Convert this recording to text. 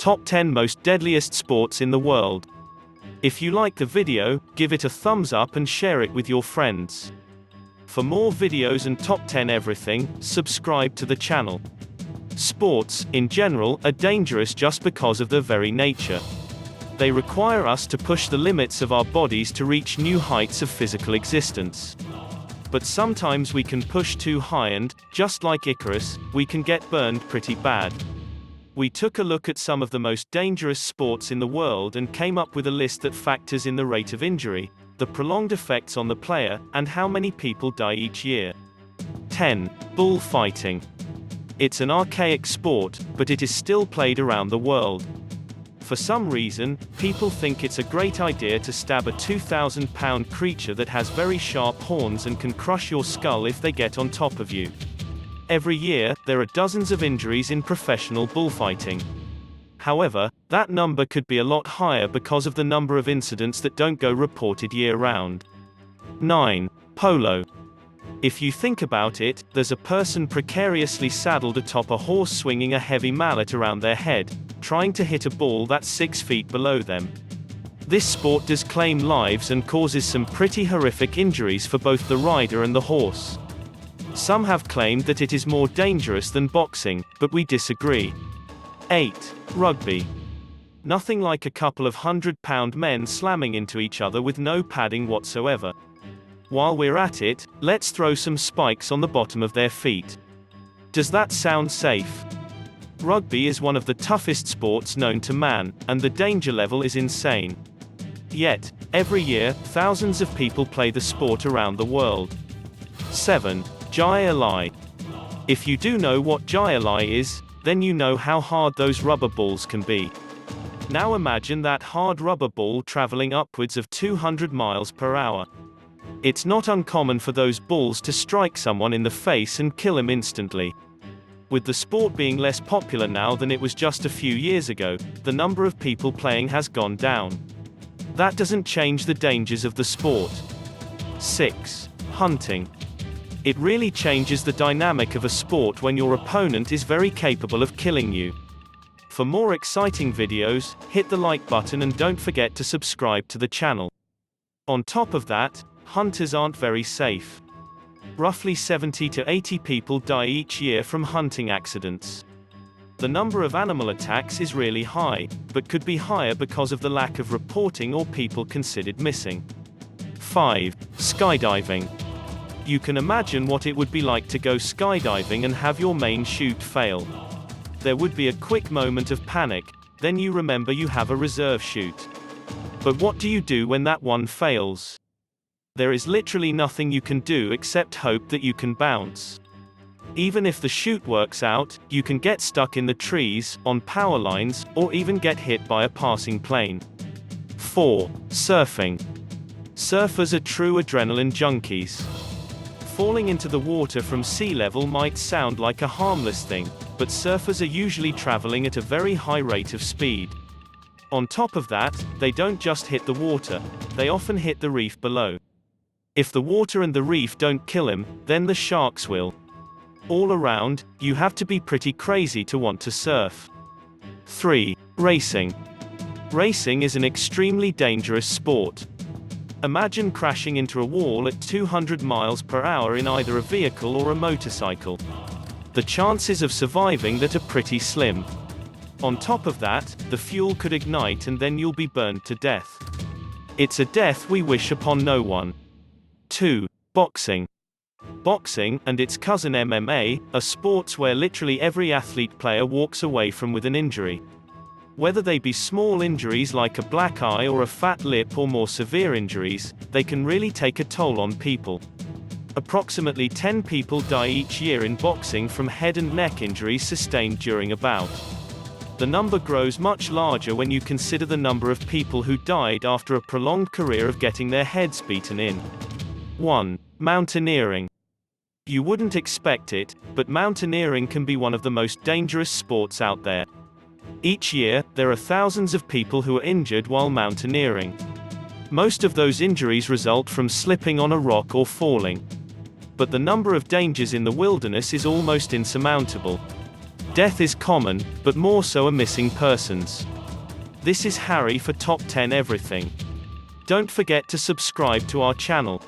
Top 10 Most Deadliest Sports in the World. If you like the video, give it a thumbs up and share it with your friends. For more videos and top 10 everything, subscribe to the channel. Sports, in general, are dangerous just because of their very nature. They require us to push the limits of our bodies to reach new heights of physical existence. But sometimes we can push too high and, just like Icarus, we can get burned pretty bad. We took a look at some of the most dangerous sports in the world and came up with a list that factors in the rate of injury, the prolonged effects on the player, and how many people die each year. 10. Bullfighting. It's an archaic sport, but it is still played around the world. For some reason, people think it's a great idea to stab a 2,000-pound creature that has very sharp horns and can crush your skull if they get on top of you. Every year, there are dozens of injuries in professional bullfighting. However, that number could be a lot higher because of the number of incidents that don't go reported year-round. 9. Polo. If you think about it, there's a person precariously saddled atop a horse swinging a heavy mallet around their head, trying to hit a ball that's 6 feet below them. This sport does claim lives and causes some pretty horrific injuries for both the rider and the horse. Some have claimed that it is more dangerous than boxing, but we disagree. 8. Rugby. Nothing like a couple of 100-pound men slamming into each other with no padding whatsoever. While we're at it, let's throw some spikes on the bottom of their feet. Does that sound safe? Rugby is one of the toughest sports known to man, and the danger level is insane. Yet, every year, thousands of people play the sport around the world. 7. Gyalai. If you do know what Gyalai is, then you know how hard those rubber balls can be. Now imagine that hard rubber ball traveling upwards of 200 miles per hour. It's not uncommon for those balls to strike someone in the face and kill him instantly. With the sport being less popular now than it was just a few years ago, the number of people playing has gone down. That doesn't change the dangers of the sport. 6. Hunting. It really changes the dynamic of a sport when your opponent is very capable of killing you. For more exciting videos, hit the like button and don't forget to subscribe to the channel. On top of that, hunters aren't very safe. Roughly 70 to 80 people die each year from hunting accidents. The number of animal attacks is really high, but could be higher because of the lack of reporting or people considered missing. 5. Skydiving. You can imagine what it would be like to go skydiving and have your main chute fail. There would be a quick moment of panic, then you remember you have a reserve chute. But what do you do when that one fails? There is literally nothing you can do except hope that you can bounce. Even if the chute works out, you can get stuck in the trees, on power lines, or even get hit by a passing plane. 4. Surfing. Surfers are true adrenaline junkies. Falling into the water from sea level might sound like a harmless thing, but surfers are usually traveling at a very high rate of speed. On top of that, they don't just hit the water, they often hit the reef below. If the water and the reef don't kill him, then the sharks will. All around, you have to be pretty crazy to want to surf. 3. Racing. Racing is an extremely dangerous sport. Imagine crashing into a wall at 200 miles per hour in either a vehicle or a motorcycle. The chances of surviving that are pretty slim. On top of that, the fuel could ignite and then you'll be burned to death. It's a death we wish upon no one. 2. Boxing. Boxing, and its cousin MMA, are sports where literally every athlete player walks away from with an injury. Whether they be small injuries like a black eye or a fat lip or more severe injuries, they can really take a toll on people. Approximately 10 people die each year in boxing from head and neck injuries sustained during a bout. The number grows much larger when you consider the number of people who died after a prolonged career of getting their heads beaten in. 1. Mountaineering. You wouldn't expect it, but mountaineering can be one of the most dangerous sports out there. Each year, there are thousands of people who are injured while mountaineering. Most of those injuries result from slipping on a rock or falling. But the number of dangers in the wilderness is almost insurmountable. Death is common, but more so are missing persons. This is Harry for Top 10 Everything. Don't forget to subscribe to our channel.